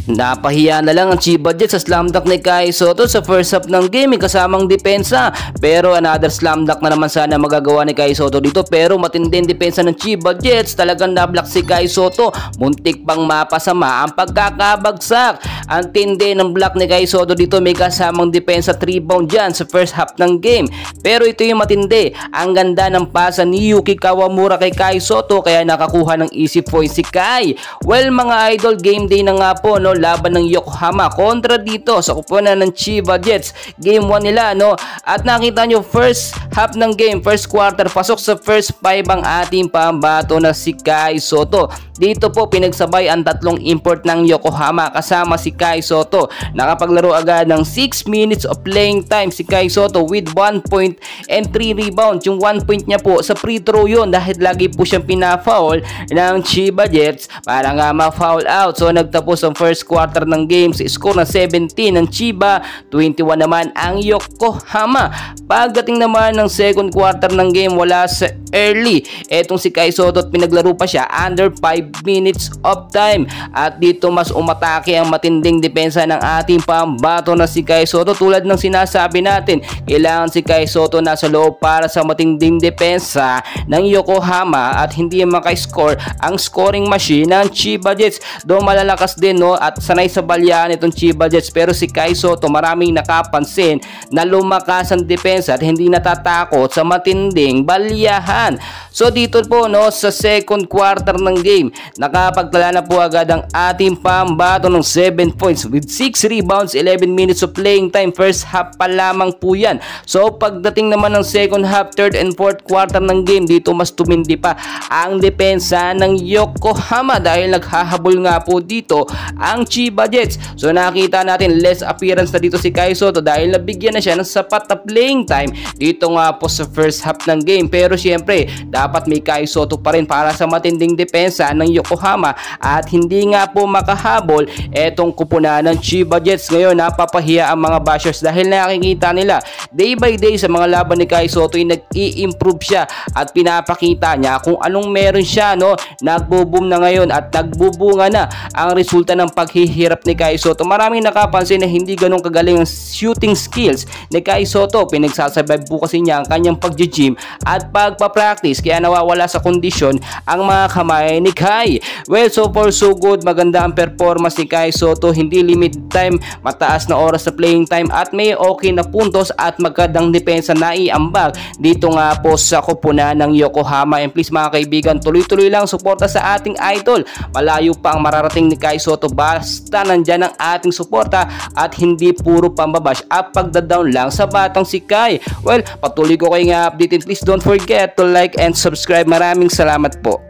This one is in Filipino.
Napahiya na lang ang Chiba Jets sa slam dunk ni Kai Sotto sa first half ng game, kasamang depensa. Pero another slam dunk na naman sana magagawa ni Kai Sotto dito, pero matinding depensa ng Chiba Jets. Talagang nablock si Kai Sotto, muntik pang mapasama ang pagkakabagsak. Ang tindi ng block ni Kai Sotto dito, may kasamang depensa at rebound dyan sa first half ng game. Pero ito yung matindi, ang ganda ng pasa ni Yuki Kawamura kay Kai Sotto, kaya nakakuha ng easy point si Kai. Well mga idol, game day na nga po, no, laban ng Yokohama kontra dito sa kupunan ng Chiba Jets. Game 1 nila, no, at nakita nyo first half ng game, first quarter, pasok sa first 5 ang ating pambato na si Kai Sotto. Dito po pinagsabay ang tatlong import ng Yokohama kasama si Kai Sotto. Nakapaglaro agad ng 6 minutes of playing time si Kai Sotto with 1 point and 3 rebounds. Yung 1 point niya po sa free throw yun, dahil lagi po siyang pina-foul ng Chiba Jets para nga ma-foul out. So nagtapos ang first quarter ng game sa score na 17 ng Chiba, 21 naman ang Yokohama. Pagdating naman ng second quarter ng game, wala sa early etong si Kai Sotto at pinaglaro pa siya under 5 minutes of time, at dito mas umatake ang matinding depensa ng ating pambato na si Kai Sotto. Tulad ng sinasabi natin, kailangan si Kai Sotto nasa loob para sa matinding depensa ng Yokohama at hindi maka-score ang scoring machine ng Chiba Jets. Do malalakas din, no, at sanay sa balyaan itong Chiba Jets, pero si Kai Sotto maraming nakapansin na lumakas ang depensa at hindi natatakot sa matinding balyahan. So dito po, no, sa second quarter ng game, nakapagtala na po agad ang ating pambato ng 7 points with 6 rebounds, 11 minutes of playing time. First half pa lamang po yan. So pagdating naman ng second half, third and fourth quarter ng game, dito mas tumindi pa ang depensa ng Yokohama dahil naghahabol nga po dito ang Chiba Jets. So nakita natin less appearance na dito si Kai Sotto dahil nabigyan na siya ng sapat na playing time dito nga po sa first half ng game. Pero syempre dapat may Kai Sotto pa rin para sa matinding depensa ng Yokohama at hindi nga po makahabol etong kupunan ng Chiba Jets. Ngayon napapahiya ang mga bashers dahil nakikita nila day by day sa mga laban ni Kai Sotto ay nag-i-improve siya at pinapakita niya kung anong meron siya, no. Nagbo-boom na ngayon at nagbubunga na ang resulta ng paghihirap ni Kai Sotto. Maraming nakapansin na hindi ganun kagaling ang shooting skills ni Kai Sotto. Pinagsasabihan po kasi niya ang kanyang pag-gym at pagpa-practice, kaya nawawala sa kondisyon ang mga kamay ni Kai. Well, so far so good. Maganda ang performance ni Kai Sotto, hindi limit time, mataas na oras sa playing time at may okay na puntos at magandang depensa na iambag dito nga po sa kupunan ng Yokohama. And please mga kaibigan, tuloy-tuloy lang suporta sa ating idol. Malayo pa ang mararating ni Kai Sotto basta nandyan ang ating suporta at hindi puro pambabash at pagdadown lang sa batang si Kai. Well, patuloy ko kayo nga updated. Please don't forget to like and subscribe. Maraming salamat po.